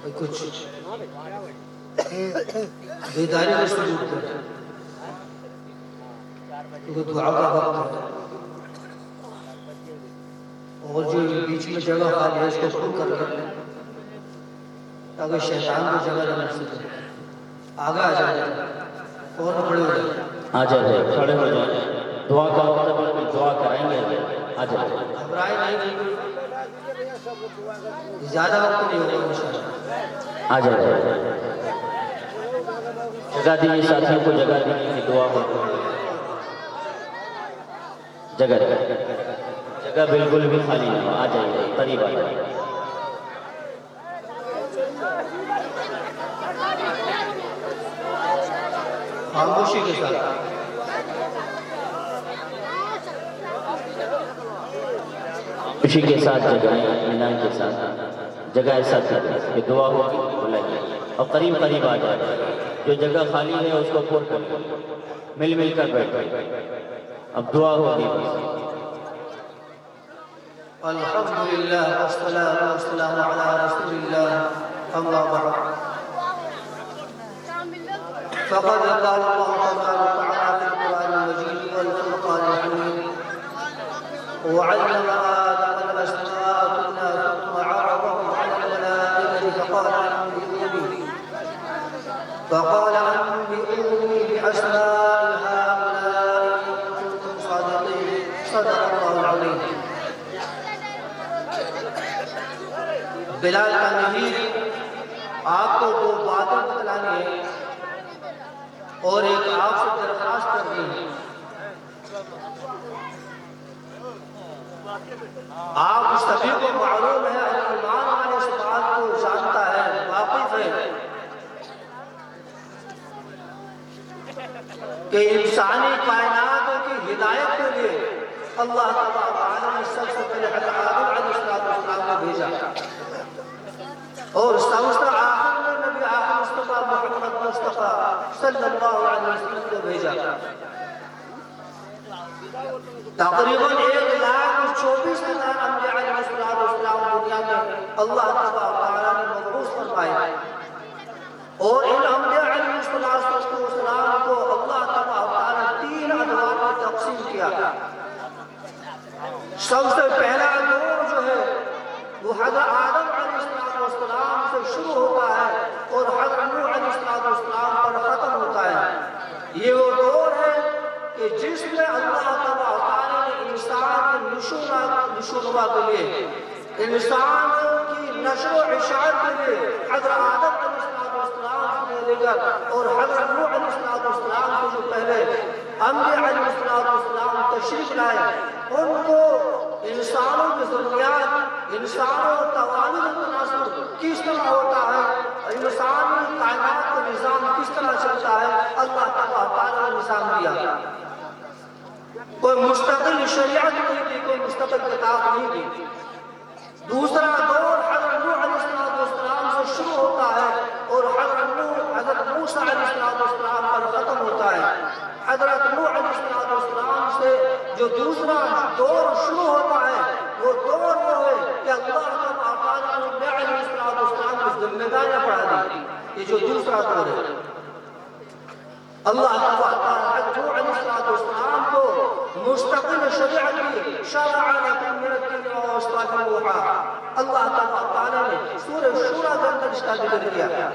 کچھ بیداری کا سلوک کریں، کیونکہ دعا کا وقت ہے، اور جو بیچ میں جگہ خالی ہے اس کو پھول کر لیں تاکہ شیطان کو جگہ نہ مل سکے۔ آگے آ جائیں اور کھڑے ہو جائیں، آ جائیں کھڑے ہو جائیں، دعا کا وقت ہے، بالکل دعا کرائیں گے، آ جائیں، گھبرائے نہیں، زیادہ وقت نہیں ہوگا انشاءاللہ۔ آ جائیں، جگہ دیجیے ساتھیوں کو، جگہ دیجیے کہ دعا ہو، جگہ جگہ بالکل بھی خالی نہ ہو، آ جائیے قریب آ جائیے۔ خاموشی کے ساتھ خوشی کے ساتھ جگہیں، اطمینان کے ساتھ جگہ ایسا کریں کہ دعا ہوگی بلائیے، اور قریب قریب آ جائے، جو جگہ خالی ہے اس کو پر کر مل مل کر بیٹھے، اب دعا ہوگی۔ الحمدللہ والصلاة والسلام علی رسول اللہ، اما بعد، فقد قال اللہ تبارک وتعالی في القرآن المجيد والفرقان الحميد وعلم آدم الأسماء كلها ثم عرضهم على الملائكة فقال أنبئوني بأسماء هؤلاء إن كنتم صادقين، صدق الله العظيم۔ بلال کا نہیں، آپ کو دو باتیں بتلانی ہے اور ایک آپ سے درخواست کرنی ہے۔ آپ سبھی کو معلوم ہے، ایمان والے اس بات کو جانتا ہے، واقف ہے کہ انسانی کائناتوں کی ہدایت کے لیے اللہ تعالیٰ نے سب سے پہلے حضرت آدم علیہ السلام کو بھیجا، اور سوستا آخر میں نبی آخر مصطفیٰ محمد مصطفیٰ صلی اللہ علیہ وسلم کو بھیجا۔ تقریباً 1,24,000 انبیاء علیہ السلام دنیا میں اللہ تعالیٰ نے مبعوث فرمائے، اور ان انبیاء علیہ السلام کو اللہ تعالیٰ نے 3 ادوار میں تقسیم کیا۔ سب سے پہلا دور جو ہے وہ حضرت آدم علیہ السلام سے شروع ہوتا ہے اور حضرت نوح علیہ السلام پر ختم ہوتا ہے۔ یہ وہ دور ہے کہ جس میں اللہ تعالیٰ نے انسان کی نشوونما کے لیے، انسان کی نشو و اشاعت کے لیے حضرت آدم علیہ السلام سے لے کر اور حضرت نوح علیہ السلام سے جو پہلے انبیاء علیہ السلام تشریف لائے، ان کو انسانوں کے ضروریات، انسانوں کا توانائی کا تناسب کس طرح ہوتا ہے، انسانی کائنات کا نظام کس طرح چلتا ہے، اللہ تعالیٰ نے نظام دیا۔ کوئی مستقل شریعت نہیں دی، کوئی مستقل کتاب نہیں دی۔ دوسرا دور حضرت نوح علیہ السلام سے شروع ہوتا ہے اور حضرت موسیٰ علیہ السلام پر ختم ہوتا ہے۔ حضرت نوح علیہ السلام سے جو دوسرا دور شروع ہوتا ہے وہ دور وہ ہے کہ اللہ تعالیٰ نے نوح علیہ السلام کی ذمہ داریاں پڑھا دی۔ یہ جو دوسرا دور ہے، اللہ تعالیٰ نوح علیہ السلام کو مستقل شریعت کی شرع لکم من الدین ووصاکم نوحا، اللہ تعالیٰ نے سورہ شورى کے اندر اس کا ذکر کیا۔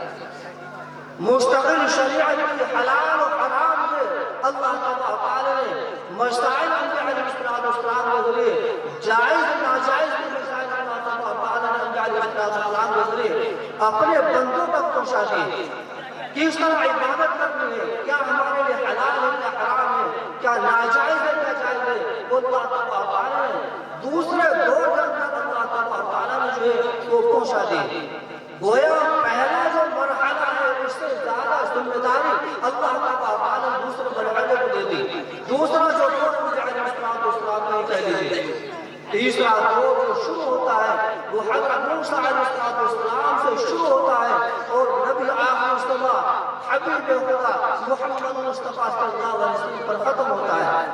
مستقل شریعت کی حلال و حرام سے اللہ تعالیٰ نے مسائل انبیاء علیہ السلام کے ذریعے، جائز ناجائز کے مسائل اللہ تعالیٰ نے انبیاء علیہ السلام کے ذریعے اپنے بندوں تک پہنچا دی۔ کس طرح عبادت کرنی ہے، کیا ہمارے لیے حلال ہے، کیا حرام ہے، کیا ناجائز ہے، کیا جائز ہے، وہ اللہ تعالیٰ نے دوسرے دور کے اندر اللہ تعالیٰ نے جو ہے وہ پہنچا دی۔ گویا پہلا جو مرحلہ ہے اس سے زیادہ ذمہ داری اللہ تعالیٰ نے دوسرے مرحلے کو دے دی۔ دوسرا جو دور مجھے علیہ السلام نے کہہ لیجیے۔ تیسرا دور جو شروع ہوتا ہے وہ حضرت موسیٰ علیہ السلام سے شروع ہوتا ہے اور نبی آخر مصطفیٰ حبیب خدا محمد مصطفیٰ صلی اللہ علیہ وسلم پر ختم ہوتا ہے۔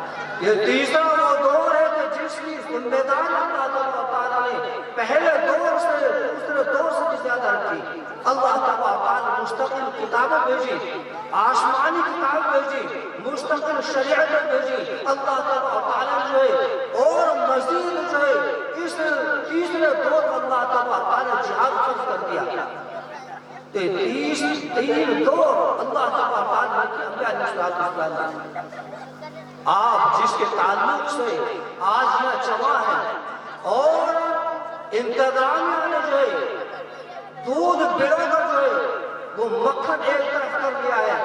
یہ تیسرا وہ دور ہے کہ جس کی ذمہ داری اللہ تعالیٰ نے پہلے دور سے دوسرے دور سے زیادہ رکھی۔ اللہ تعالیٰ مستقل کتابیں بھیجی، آسمانی کتاب بھیجی، مستقل شریعت بھیجی اللہ تعالیٰ جو ہے، اور مزید جو ہے اس تیسرے دور میں اللہ تعالیٰ نے جہاد فرض کر دیا۔ تین دور اللہ تعالیٰ نے انبیاء علیہ السلام آپ جس کے تعلق سے آج یہ جمع ہے، اور انتظامیہ نے جو ہے دودھ بڑھا کر جو ہے وہ مکھن ایک طرف کر دیا ہے،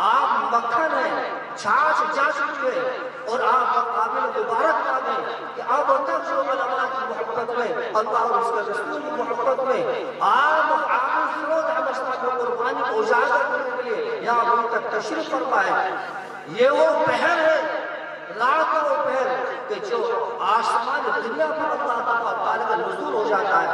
آپ مکھن ہے، چھاچ جا چکی ہے، اور آپ قابل مبارکباد ہیں کہ اب تک جو علماء کی محبت میں، اللہ اور اس کے رسول کی محبت میں آپ حافظ فیروز احمد صاحب کی قربانی کو اجاگر کرنے کے لیے یہاں ابھی تک تشریف فرما ہے۔ یہ وہ پہر ہے، رات کا وہ پہر کہ جو آسمان دنیا پر اللہ تعالیٰ کا نزول ہو جاتا ہے،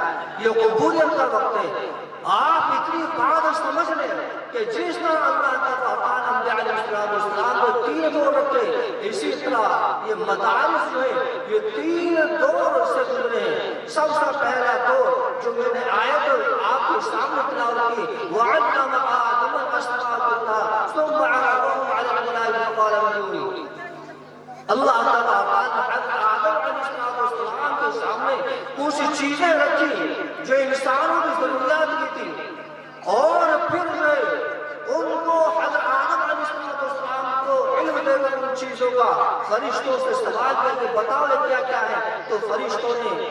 یہ قبولیت کا وقت ہے۔ آپ اتنی بات سمجھ لیں کہ جس طرح اللہ تعالیٰ انبیاء علیہ السلام کو تین دور رکھے، اسی طرح یہ مدارس جو ہے یہ تین دور سے گزرے ہیں۔ سب سے پہلا دور جو میں نے آیت آپ کے سامنے تلاوت کی، وَعَلَّمَ آدَمَ الْأَسْمَاءَ كُلَّهَا ثُمَّ عَرَضَهُمْ عَلَى الْمَلَائِكَةِ فَقَالَ انظُرُونِي۔ اللہ تعالیٰ حضرت آدم علیہ السلام کے سامنے کچھ چیزیں رکھی جو انسانوں کی ضروریات کی تھی، اور پھر جو ہے ان کو حضرت آدم علیہ السلام کو علم دے کر ان چیزوں کا فرشتوں سے سوال کر کے بتاؤ کیا کیا ہے، تو فرشتوں نے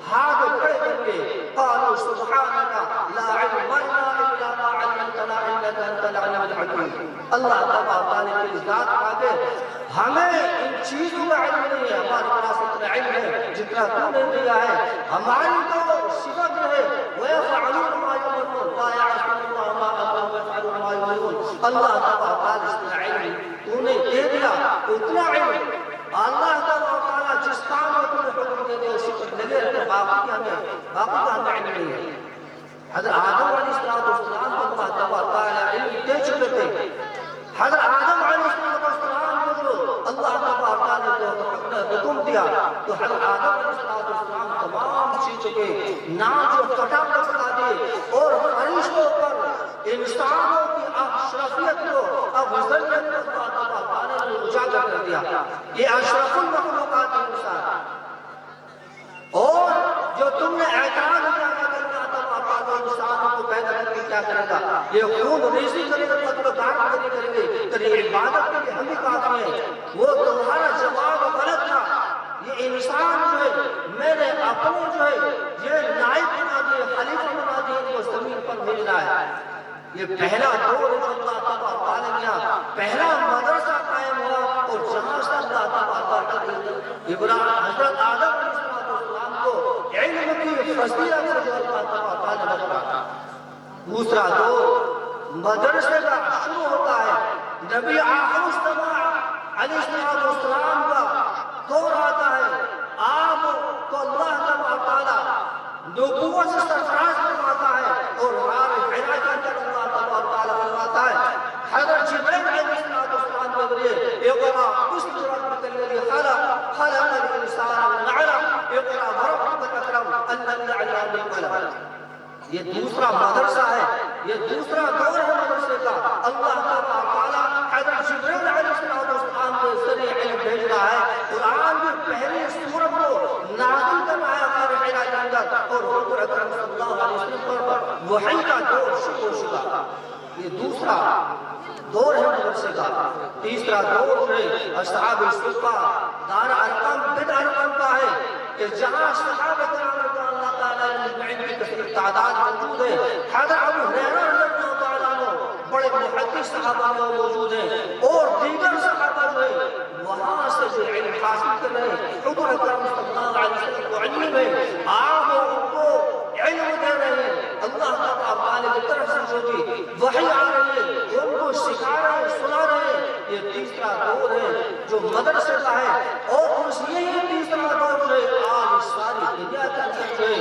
ہاتھ کھڑے کر کے قالوا سبحانک لا علم لنا الا ما علمتنا انک انت العلیم الحکیم۔ اللہ تعالیٰ کی ذات آگے ہمیں ان چیزوں کا علم نہیں ہے، ہمارے پاس اتنا علم ہے جتنا تو نے دیا ہے، ہماری تو صفت ہے وَيَفْعَلُونَ مَا يُؤْمَرُونَ لَا يَعْصُونَ اللَّهَ مَا أَمَرَهُمْ وَيَفْعَلُونَ مَا يُؤْمَرُونَ۔ اللہ تعالیٰ جتنا علم تو نے دے دیا اتنا علم اللہ تعالیٰ جس کام میں تمہیں حکم دے دے اسی پر لگے رہتے، باقی کا ہمیں علم نہیں ہے۔ حضرت آدم علیہ السلام کو اللہ تعالیٰ علم دے چکے تھے، حضرت آدم علیہ السلام کو جو اللہ تعالیٰ نے حکم دیا تو حضرت آدم علیہ السلام تمام چیزوں کے نام جو فٹافٹ بتا دیے، اور فرشتوں پر انسانوں کی اشرفیت کو افضلیت کو اللہ تعالیٰ نے اجاگر کر دیا۔ یہ اشرف المخلوقات انسان، اور جو تم نے اعتراض کیا انسانوں کو پیدا کر کے کیا کرے گا، یہ خون ریزی کرے گا، مطلب دار نہیں کریں گے، تو یہ عبادت کے لیے ہم ہی کافی ہیں۔ وہ تمہارا جواب غلط تھا، یہ انسان جو ہے میں نے اپنے جو ہے یہ نائب بنا دیے، خلیفہ بنا دیے، ان کو زمین پر بھیجنا ہے۔ یہ پہلا دور ہے جو اللہ تعالیٰ نے کیا، پہلا مدرسہ قائم ہوا، اور جہاں سے اللہ تعالیٰ حضرت آدم علیہ السلام کو علم کی فضیلت سے جو اللہ تعالیٰ نے بتایا۔ دوسرا دور مدرسے کا شروع ہوتا ہے، نبی آخر الزمان علیہ السلام کا دور آتا ہے، آپ کو اللہ تعالیٰ نبوت سے سرفراز فرماتا ہے، اور ہمارے حیرہ کے اندر اللہ تعالیٰ فرماتا ہے حضرت جبریل علیہ السلام کے ذریعے اقرأ باسم ربک الذی خلق خلق الانسان من علق اقرأ وربک الاکرم الذی علم بالقلم۔ یہ دوسرا مدرسہ ہے، یہ دوسرا دور ہے مدرسے کا۔ اللہ تعالیٰ حضرت جبریل علیہ السلام کے ذریعے علم بھیج رہا ہے، قرآن کی پہلی سورت کو نازل کرنا ہے غار حرا کے اندر، اور حضور اکرم صلی اللہ علیہ وسلم پر وحی کا دور شروع ہو چکا۔ یہ دوسرا دور ہے مدرسے کا۔ تیسرا دور ہے اصحاب الصفہ، دار ارقم بن ارقم کا ہے، کہ جہاں صحابہ کرام اللہ تعالیٰ کی تعداد موجود ہے، حضرت ابو ہریرہ رضی اللہ تعالیٰ عنہ بڑے محدث صحابہ موجود ہیں، اور دیگر صحابہ جو ہے وہاں سے جو علم حاصل کر رہے ہیں، حضور اکرم صلی اللہ علیہ وسلم کو علم ہے، آپ ان کو علم دے رہے ہیں، اللہ تعالیٰ کی طرف سے جو بھی وحی آ رہی ہے ان کو سکھا رہے ہیں، سنا رہے ہیں۔ یہ تیسرا دور ہے جو مدرسے کا ہے، اور اس یہی تیسرا دور جو ہے آج ساری دنیا کا جو ہے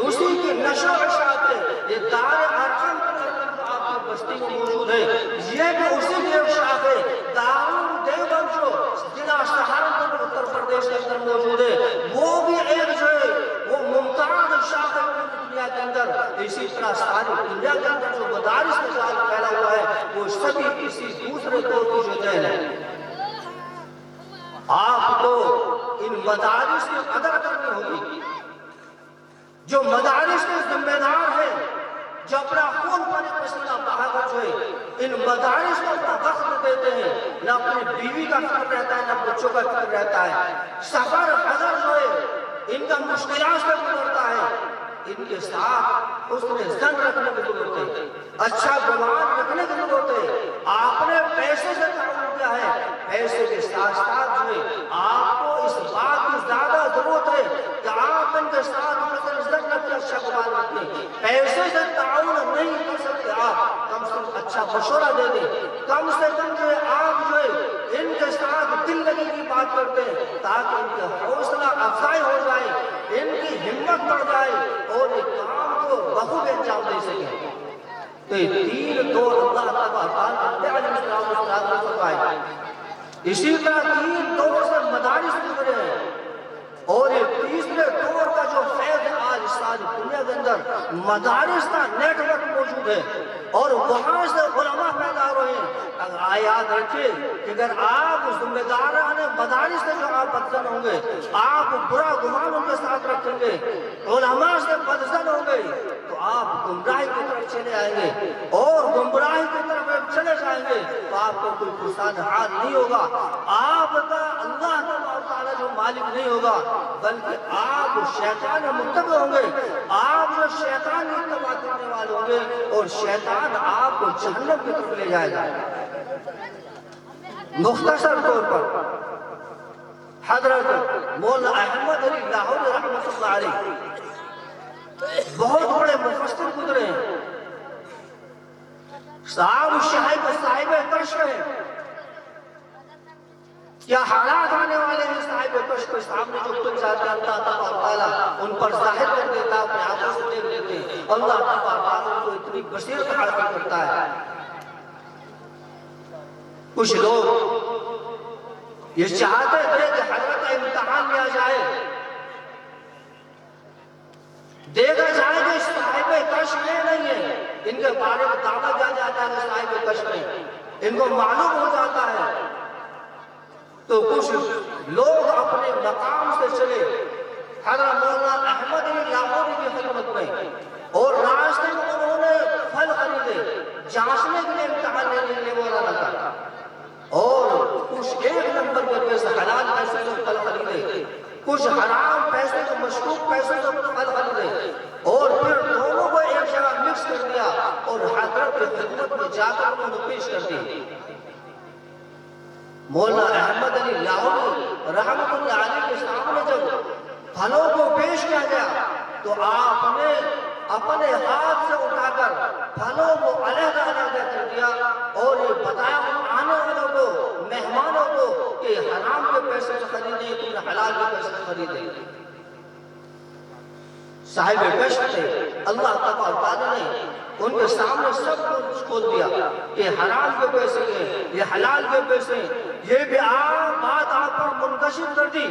اسی کی نشو و اشاعت ہے۔ یہ دار ارقم آپ کی بستی میں موجود ہے، یہ بھی اسی کی ایک شاخ ہے۔ دیوبند جو ضلع سہارنپور اتر پردیش کے اندر موجود ہے، وہ بھی ایک جو ہے وہ ممتاز شاخ ہے دنیا کے اندر۔ اسی طرح ساری دنیا کے اندر جو مدارس کا جال پھیلا ہوا ہے وہ سبھی کسی دوسرے دور کی جوتیں ہیں۔ آپ کو ان مدارس کی قدر کرنی ہوگی۔ جو مدارس کے ذمہ دار ہیں، جو اپنا خون پانی پسینہ بہا کر جو ہے ان مدارس کو اپنا وقت دیتے ہیں، نہ اپنی بیوی کا فکر رہتا ہے نہ بچوں کا فکر رہتا ہے، سفر حضر جو ہے ان کا مشکلات سے گزرتا ہے، ان کے ساتھ حسن ظن رکھنے کی ضرورت ہے، اچھا گمان رکھنے کی ضرورت ہے۔ آپ نے پیسے سے تعاون کیا ہے، پیسے کے ساتھ ساتھ جو ہے آپ کو اس بات کی زیادہ ضرورت ہے کہ آپ ان کے ساتھ حسن ظن رکھیں، اچھا گمان رکھیں۔ پیسے سے تعاون نہیں کر سکتے آپ، کم سے کم اچھا مشورہ دے دیں، کم سے کم جو ہے آپ جو ہے ان کے ساتھ دل لگی کی بات کرتے ہیں تاکہ ان کا حوصلہ افزائی ہو جائے، ان کی ہمت بڑھ جائے اور ایک کام کو بخوبی انجام دے سکیں۔ تو یہ تین دور اللہ تعالیٰ نے فرمائے۔ اسی طرح تین دور سے مدارس گزرے ہیں اور یہ تیسرے دور کا جو فیض آج ساری دنیا کے اندر مدارس کا نیٹ ورک موجود ہے اور وہاں سے علماء پیدا ہوئے ہیں۔ اگر یاد رکھیں کہ اگر آپ ذمہ داران مدارس سے جو آپ بدزن ہوں گے، آپ برا گمان ان کے ساتھ رکھیں گے، علماء سے بدزن ہوں گے تو آپ گمراہی کی طرف چلے آئیں گے اور گمراہی کی طرف چلے جائیں گے تو آپ کو کوئی پرسان حال نہیں ہوگا، آپ کا اللہ تعالیٰ جو مالک نہیں ہوگا بلکہ آپ شیطان متبع ہوں گے، آپ جو شیطان اتباع کرنے والے ہوں گے اور شیطان آپ کو جہنم کی طرف لے جائے گا۔ مختصر طور پر حضرت مولانا احمد علی لاہوری رحمۃ اللہ علیہ بہت بڑے مفسر گزرے ہیں، صاحب کشف ہیں۔ کیا حالات آنے والے ہیں صاحب کشف کے سامنے جو کچھ جاتے ہیں اللہ تعالیٰ ان پر ظاہر کر دیتا ہے، اپنے آنکھوں سے دیکھ لیتے ہیں، اللہ تعالیٰ کو اتنی بصیرت حاصل کرتا ہے۔ کچھ لوگ یہ چاہتے تھے کہ حضرت کا امتحان لیا جائے، دیکھا جائے کہ صاحب کشف ہے نہیں ہے، ان کے بارے میں دعویٰ کیا جاتا ہے صاحب کشف ہے، ان کو معلوم ہو جاتا ہے تو کچھ لوگ اپنے مقام سے چلے حضرت مولانا احمد علی لاہوری کی خدمت میں اور راستے میں انہوں نے پھل خریدے، جانچنے کے لیے امتحان لینے کے لیے مولانا کا، اور کچھ ایک نمبر کے پیسے حلال پیسے سے پھل خریدے، کچھ حرام پیسے سے مشکوک پیسے سے پھل خریدے اور پھر دونوں کو ایک جگہ مکس کر دیا اور حضرت کی خدمت میں جا کر انہوں نے پیش کر دی۔ مولانا احمد علی لاہوری رحمۃ اللہ علیہ کے سامنے جب پھلوں کو پیش کیا گیا تو آپ نے اپنے ہاتھ سے اٹھا کر پھلوں کو علیحدہ علیحدہ کر دیا اور یہ بتایا آنے والوں کو، مہمانوں کو کہ حرام کے پیسے سے خریدے تم نے حلال کے پیسے سے خریدے۔ صاحب کشف تھے، اللہ تعالیٰ نے ان کے سامنے سب کچھ کھول دیا کہ حرام کے پیسے کے، یہ حلال کے پیسے، یہ بھی بات آپ پر منکشف کر دی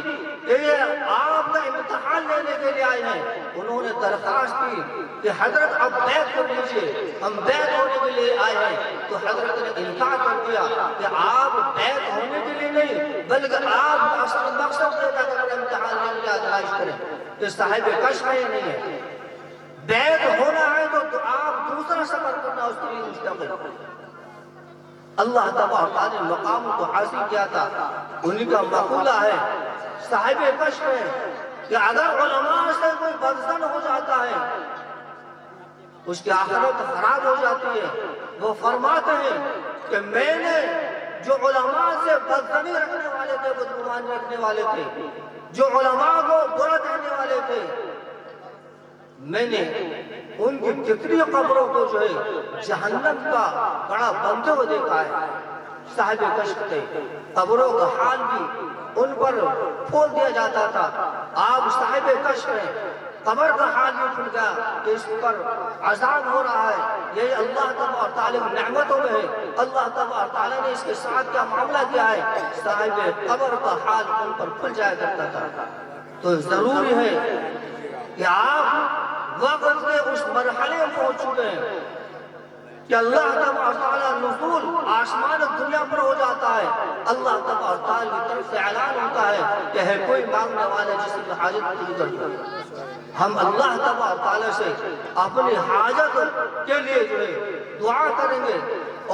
کہ یہ آپ کا امتحان لینے کے لیے آئے ہیں۔ انہوں نے درخواست کی کہ حضرت اب بیعت کر لیجئے، ہم بیعت ہونے کے لیے آئے ہیں، تو حضرت نے انکار کر دیا کہ آپ بیعت ہونے کے لیے نہیں بلکہ آپ اصل مقصد پیدا کر امتحان لینے کے لیے آزمائش کریں، کہ صاحب کشف ہے نہیں ہے، بیعت ہونا ہے تو آپ دوسرا سفر کرنا اس کے لیے مستقل۔ اللہ تعالیٰ نے مقام کو حاصل کیا تھا، انہی کا مقولہ ہے صاحب کشف ہے کہ اگر علماء سے کوئی بدزن ہو جاتا ہے اس کی آخرت خراب ہو جاتی ہے۔ وہ فرماتے ہیں کہ میں نے جو علماء سے بدزنی رکھنے والے تھے، بدگمانی رکھنے والے تھے، جو علماء کو برا کہنے والے تھے، میں نے ان کی کتنی قبروں کو جو ہے جہنم کا بڑا بنتے ہوئے دیکھا ہے۔ صاحب کشف تھے، قبروں کا حال بھی ان پر کھول دیا جاتا تھا۔ آپ صاحب کشف ہیں، قبر کا حال بھی کھل گیا کہ اس پر عذاب ہو رہا ہے، یہ اللہ تعالیٰ نعمتوں میں ہے، اللہ تعالیٰ نے اس کے ساتھ کیا معاملہ کیا ہے، صاحب قبر کا حال ان پر کھل جایا کرتا تھا۔ تو ضروری ہے کہ آپ وقت کے اس مرحلے میں پہنچ چکے ہیں کہ اللہ تبارک تعالیٰ نزول آسمان دنیا پر ہو جاتا ہے. اللہ تبارک تعالیٰ کی طرف سے اعلان ہوتا ہے کہ ہے کوئی مانگنے والے جس کی حاجت پوری کرتا. ہم اللہ تبارک تعالیٰ سے اپنی حاجت کے لیے جو ہے دعا کریں گے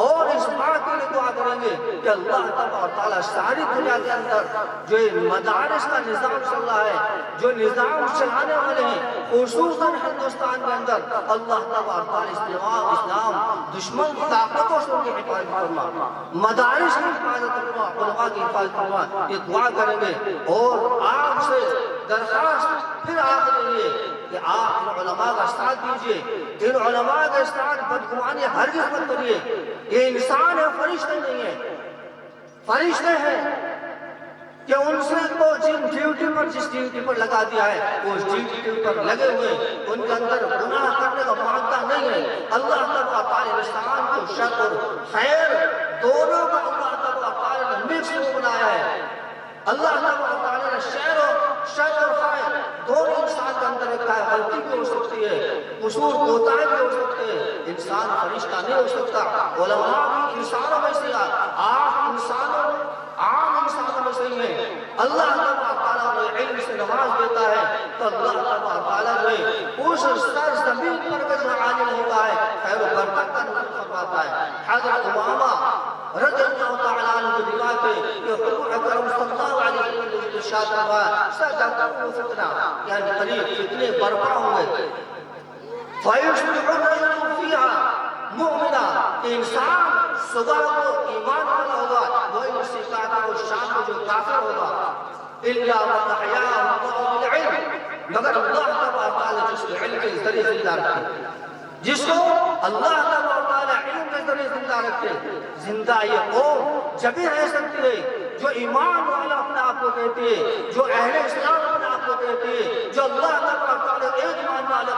اور اس بات کے لیے دعا کریں گے کہ اللہ تبارک تعالیٰ ساری دنیا کے اندر جو مدارس کا نظام چل رہا ہے, جو نظام چلانے والے ہیں, خصوصاً ہندوستان کے اندر, اللہ تبارک تعالیٰ اسلام دشمن طاقتوں سے ان کی حفاظت فرما, مدارس کی حفاظت فرما, علماء کی حفاظت فرما. یہ دعا کریں گے اور آپ سے درخواست پھر آخر یہ کہ آپ ان علماء کا ساتھ دیجئے. ان علماء کے ساتھ بدگمانی ہرگز مت کریے. یہ انسان ہے, فرشتے نہیں ہے. فرشتے ہیں کہ ان سے کو جن ڈیوٹی پر جس ڈیوٹی پر لگا دیا ہے اس ڈیوٹی پر لگے ہوئے, ان کے اندر گناہ کرنے کا مادہ نہیں ہے. اللہ تبارک تعالیٰ انسان کو شر اور خیر دونوں کا اللہ تبارک تعالیٰ نے مکس کو بنایا ہے. اللہ تبارک تعالیٰ نے شر اور خیر دونوں انسان کے اندر رکھا ہے. غلطی بھی ہو سکتی ہے, قصور کوتاہی بھی ہو سکتے ہیں, انسان فرشتہ نہیں ہو سکتا. علماء بھی انسانوں میں سے آپ انسانوں عام انسانوں میں سے ہی ہیں. اللہ تبارک تعالیٰ نے علم سے نواز دیتا ہے تو اللہ تبارک تعالیٰ نے اس سرزمین پر جو عالم ہوتا ہے خیر و برکت کا نزول فرماتا ہے. حضرت امامہ رضی اللہ تعالیٰ عنہ کی روایت ہے کہ حضور اکرم صلی اللہ علیہ وسلم نے ارشاد فرمایا ستکون فتنہ, یعنی قریب فتنے برپا ہوں گے. فیصبح الرجل فیہا مؤمنا, انسان صبح کو ایمان والا ہوگا, وہی اسی کافر اور شام کو جو کافر ہوگا. الا من احیاہ اللہ بالعلم, مگر اللہ تبارک تعالیٰ جس کو علم کے ذریعے زندہ رکھے, جس کو اللہ تبارک تعالیٰ علم کے ذریعے زندہ رکھے. زندہ یہ قوم جبھی رہ سکتی ہے جو ایمان والا اپنے آپ کو کہتی ہے, جو اہل اسلام اپنے آپ کو کہتی ہے, جو اللہ تبارک تعالیٰ ایک ایمان والا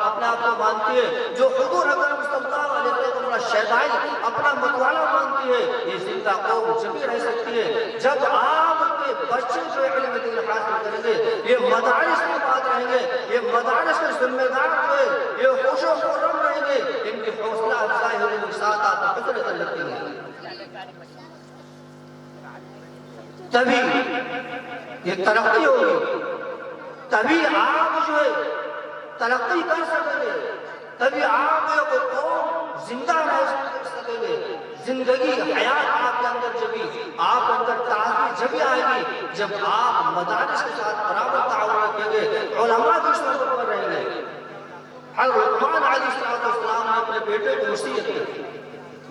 اپنے آپ کو مانتی ہے, جو حضور اکرم صلی اللہ علیہ وسلم اپنا شہدائی اپنا متوالا مانتی ہے. یہ زندہ قوم جبھی رہ سکتی ہے جب آپ کے بچے جو علم دین حاصل کریں گے, یہ مدارس کے بعد رہیں گے, یہ مدارس کے ذمہ دار ہوئے, یہ خوش و خرم رہیں گے, ان کی حوصلہ افزائی ہونے کے ساتھ آپ کو فکر لگتی ہے. تبھی یہ ترقی ہوگی, تبھی آپ جو ہے ترقی کر سکیں گے, تبھی آپ کو قوم زندہ رہ سکیں گے. زندگی حیات آپ کے اندر جبھی, آپ کے اندر تازگی جبھی آئے گی جب آپ مدارس کے ساتھ برابر تعاون رکھیں گے, علماء کی صحبت پر رہیں گے. حضرت لقمان علیہ السلام نے اپنے بیٹے کو وصیت کی,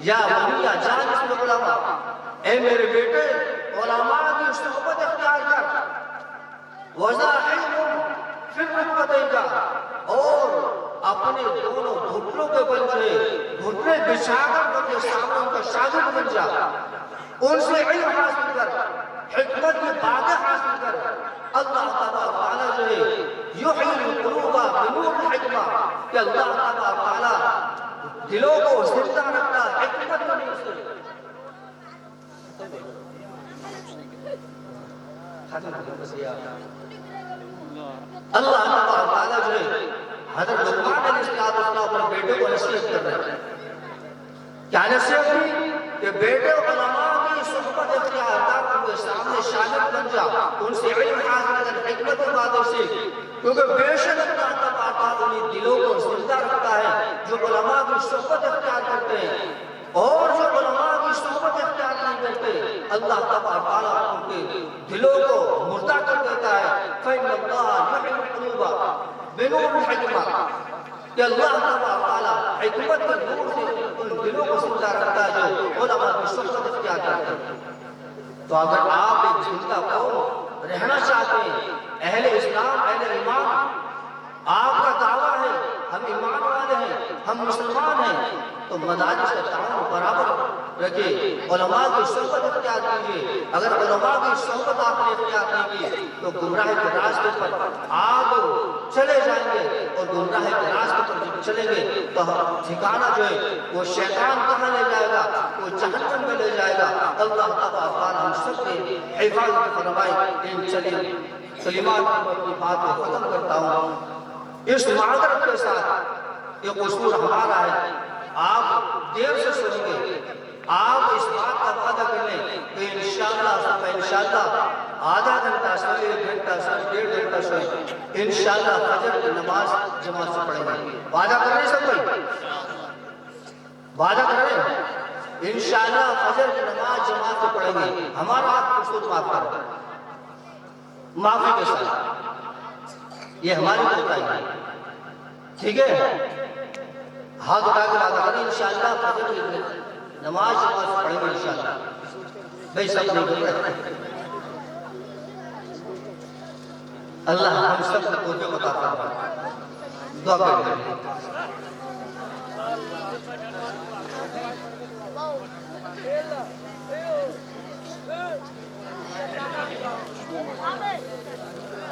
یا بنی یا جان اسم علماء, اے میرے بیٹے علماء کی صحبت اختیار کر, وَزَاحِلْهُمْ فِي الرُّكْبَتَيْنِ, اور اپنے دونوں گھٹنوں کے بل سے گھٹنے بچھا کر ان کے سامنے ان کا شاگرد بن جا, ان سے علم حاصل کر, حکمت کی باتیں حاصل کر. اللہ تبارک تعالیٰ جو ہے یحیی القلوب بنور الحکمہ, کہ اللہ تبارک تعالیٰ دلوں کو زندہ رکھتا ہے حکمت کے نور سے. اللہ تبارک تعالیٰ جو ہے حضرت لقمان علیہ السلام اپنے بیٹے کو نصیحت کر رہے ہیں. کیا نصیحت کی کہ بیٹے علماء کی صحبت اختیار کر, ان کے سامنے شاگرد بن جا, ان سے علم حاصل کر, حکمت کی باتیں سیکھ, کیونکہ بے شک اللہ تبارک تعالیٰ انہیں دلوں کو زندہ رکھتا ہے جو علماء کی صحبت اختیار کرتے ہیں. اور جو علماء کی صحبت اختیار نہیں کرتے, اللہ تبارک تعالیٰ ان کے دلوں کو مردہ کر دیتا ہے. فَإِنَّ اللَّهَ يُحْيِي الْقُلُوبَ بنور الحکمہ, کہ اللہ تبارک تعالیٰ حکمت کے نور سے ان دلوں کو زندہ رکھتا ہے جو علماء کی صحبت اختیار کرتے ہیں. تو اگر آپ ایک زندہ قوم رہنا چاہتے ہیں, اہل اسلام اہل ایمان, آپ کا دعویٰ ہے ہم ایمان والے ہیں, ہم مسلمان ہیں, تو مدارس کا تعاون برابر رکھے, علماء کی صحبت اختیار کیجیے. اگر علماء کی صحبت آپ نے اختیار نہیں کی تو گمراہی کے راستے پر آپ چلے جائیں گے, اور گمراہی کے راستے پر جب چلیں گے تو ٹھکانہ جو ہے وہ شیطان کہاں لے جائے گا, وہ جہنم میں لے جائے گا. اللہ تعالیٰ ہم سب کے حفاظت فرمائے. ان چلیے کلمات کی بات کو ختم کرتا ہوں. اس معذرت کے ساتھ یہ قصور ہمارا ہے، آپ دیر سے سنیں گے، آپ اس بات کا وعدہ کر لیں کہ انشاءاللہ آدھا گھنٹہ سوئے، 1 گھنٹہ سوئے، 1.5 گھنٹہ سوئے، انشاءاللہ فجر کی نماز جماعت سے پڑھیں گے۔ وعدہ کر رہے ہیں سب بھائی؟ وعدہ کر رہے ہیں؟ انشاءاللہ فجر کی نماز جماعت سے پڑھیں گے، ہمارا آپ قصور معاف کر رہے ہیں معافی کے ساتھ، یہ ہماری کوتاہی ہے، ٹھیک ہے؟ ہاتھ اٹھا کے وعدہ کریں انشاءاللہ فجر کی نماز جماعت سے پڑھیں گے انشاءاللہ۔ بھائی سب نہیں کر رہے ہیں، اللہ ہم سب کو توفیق عطا فرمائے، دعا کریں۔ Amen.